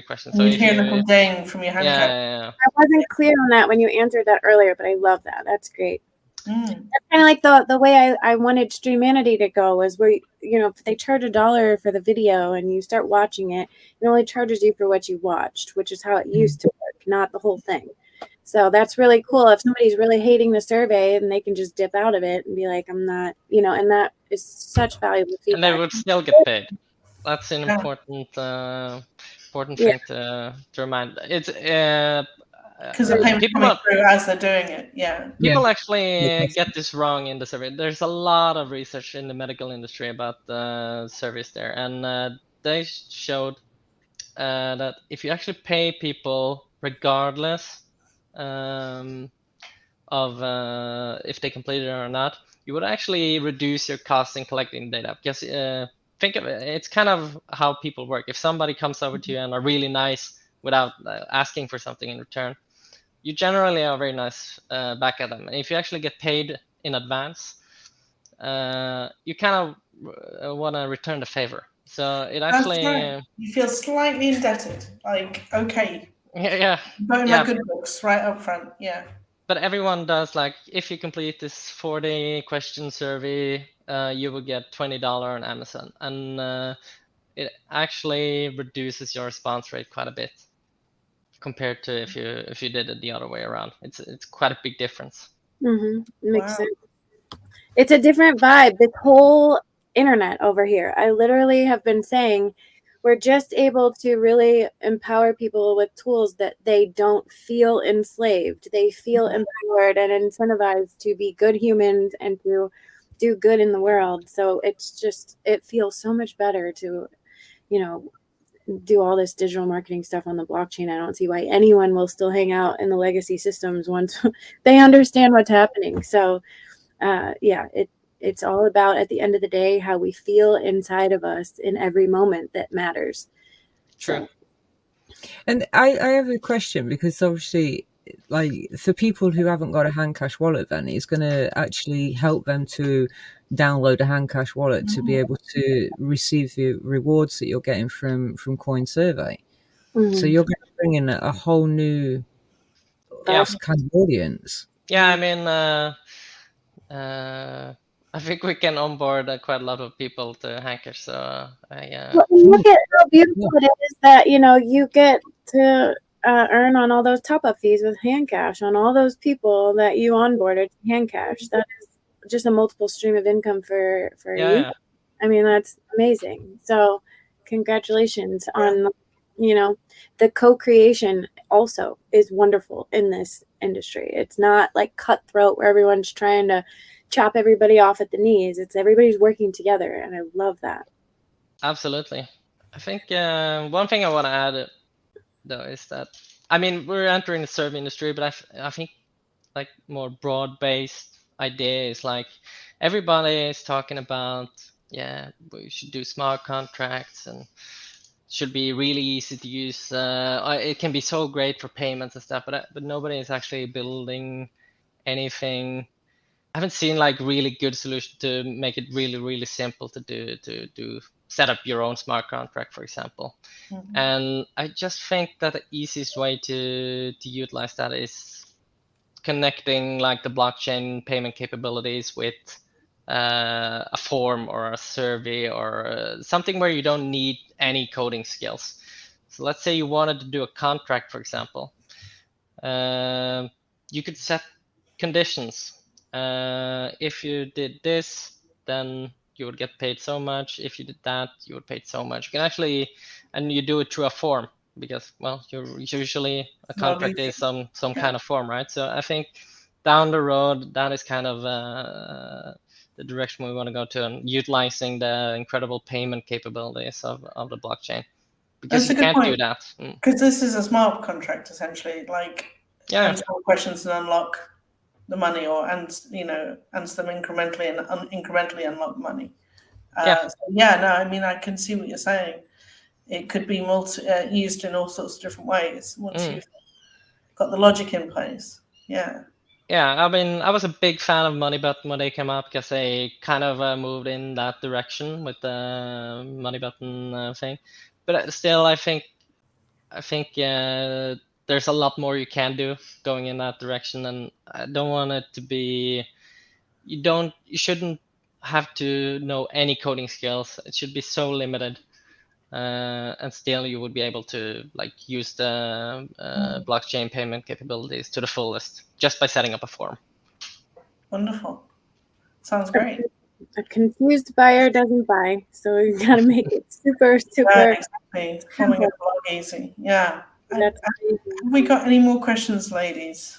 [SPEAKER 2] question. So
[SPEAKER 3] you hear a little ding from your handicap.
[SPEAKER 2] Yeah.
[SPEAKER 4] I wasn't clear on that when you answered that earlier, but I love that. That's great. That's kind of like the way I wanted Streamanity to go was where, if they charge $1 for the video and you start watching it, it only charges you for what you watched, which is how it used to work, not the whole thing. So that's really cool. If somebody's really hating the survey, and they can just dip out of it and be like, I'm not, and that is such valuable feedback.
[SPEAKER 2] And they would still get paid. That's an important thing to remind. It's
[SPEAKER 3] because the payment coming through as they're doing it.
[SPEAKER 2] People actually get this wrong in the survey. There's a lot of research in the medical industry about the surveys there, and they showed that if you actually pay people regardless of if they completed it or not, you would actually reduce your costs in collecting data. Because think of it, it's kind of how people work. If somebody comes over to you and are really nice without asking for something in return, you generally are very nice back at them. And if you actually get paid in advance, you kind of want to return the favor. So it actually
[SPEAKER 3] you feel slightly indebted. Like, okay,
[SPEAKER 2] yeah,
[SPEAKER 3] got in my good books right up front. Yeah.
[SPEAKER 2] But everyone does, like, if you complete this 40 question survey, you will get $20 on Amazon, and it actually reduces your response rate quite a bit compared to if you did it the other way around. It's quite a big difference.
[SPEAKER 4] Makes sense. It's a different vibe. This whole internet over here, I literally have been saying, we're just able to really empower people with tools that they don't feel enslaved. They feel empowered and incentivized to be good humans and to do good in the world. So it feels so much better to, do all this digital marketing stuff on the blockchain. I don't see why anyone will still hang out in the legacy systems once they understand what's happening. So it's all about, at the end of the day, how we feel inside of us in every moment that matters.
[SPEAKER 2] True.
[SPEAKER 1] And I have a question, because obviously, like, for people who haven't got a Handcash wallet, then it's going to actually help them to download a Handcash wallet to be able to receive the rewards that you're getting from CoinSurvey. So you're going to bring in a whole new kind of audience.
[SPEAKER 2] Yeah, I mean, I think we can onboard quite a lot of people to Handcash. So
[SPEAKER 4] look at how beautiful it is that you get to earn on all those top-up fees with Handcash on all those people that you onboarded to Handcash. That is just a multiple stream of income for you. I mean, that's amazing. So congratulations on the co-creation also is wonderful in this industry. It's not like cutthroat where everyone's trying to chop everybody off at the knees. It's everybody's working together, and I love that.
[SPEAKER 2] Absolutely. I think one thing I want to add though is that, I mean, we're entering the survey industry, but I think like more broad-based idea is like everybody is talking about, yeah, we should do smart contracts and should be really easy to use. It can be so great for payments and stuff, but nobody is actually building anything. I haven't seen like really good solution to make it really simple to do set up your own smart contract, for example.
[SPEAKER 3] Mm-hmm.
[SPEAKER 2] And I just think that the easiest way to utilize that is connecting like the blockchain payment capabilities with a form or a survey or something where you don't need any coding skills. So let's say you wanted to do a contract, for example. You could set conditions. If you did this, then you would get paid so much. If you did that, you would pay so much. You can actually, and you do it through a form because, well, you're usually a contract is some kind of form, right? So I think down the road, that is kind of the direction we want to go to, and utilizing the incredible payment capabilities of the blockchain. Because you can't do that.
[SPEAKER 3] Because this is a smart contract, essentially, like answer questions and unlock the money, or answer them incrementally and incrementally unlock money. I mean, I can see what you're saying. It could be used in all sorts of different ways once you've got the logic in place. Yeah.
[SPEAKER 2] Yeah, I mean, I was a big fan of MoneyButton when they came up because they kind of moved in that direction with the MoneyButton thing. But still, I think there's a lot more you can do going in that direction, and I don't want it to be. You shouldn't have to know any coding skills. It should be so limited, and still you would be able to like use the blockchain payment capabilities to the fullest just by setting up a form.
[SPEAKER 3] Wonderful. Sounds great.
[SPEAKER 4] A confused buyer doesn't buy, so you got to make it super.
[SPEAKER 3] Yeah, exactly. Forming a blog easy. Yeah. Have we got any more questions, ladies?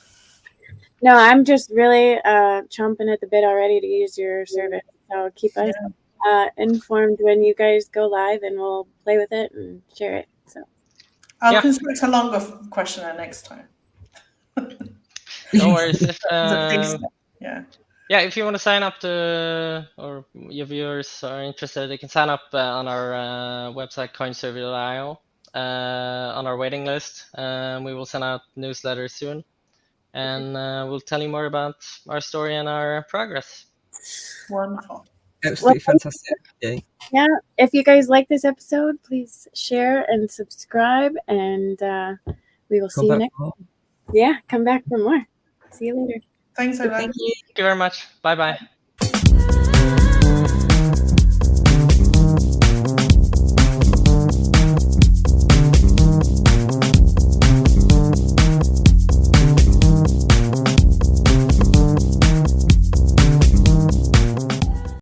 [SPEAKER 4] No, I'm just really chomping at the bit already to use your service. So keep us informed when you guys go live, and we'll play with it and share it. So
[SPEAKER 3] I'll construct a longer questionnaire next time.
[SPEAKER 2] No worries. If,
[SPEAKER 3] yeah,
[SPEAKER 2] if you want to sign up to, or your viewers are interested, they can sign up on our website, CoinSurvey.io, on our waiting list. We will send out newsletters soon, and we'll tell you more about our story and our progress.
[SPEAKER 3] Wonderful.
[SPEAKER 1] Absolutely fantastic.
[SPEAKER 4] Yeah, if you guys like this episode, please share and subscribe, and we will see you next time. Yeah, come back for more. See you later.
[SPEAKER 3] Thanks, Ola.
[SPEAKER 2] Thank you very much. Bye-bye.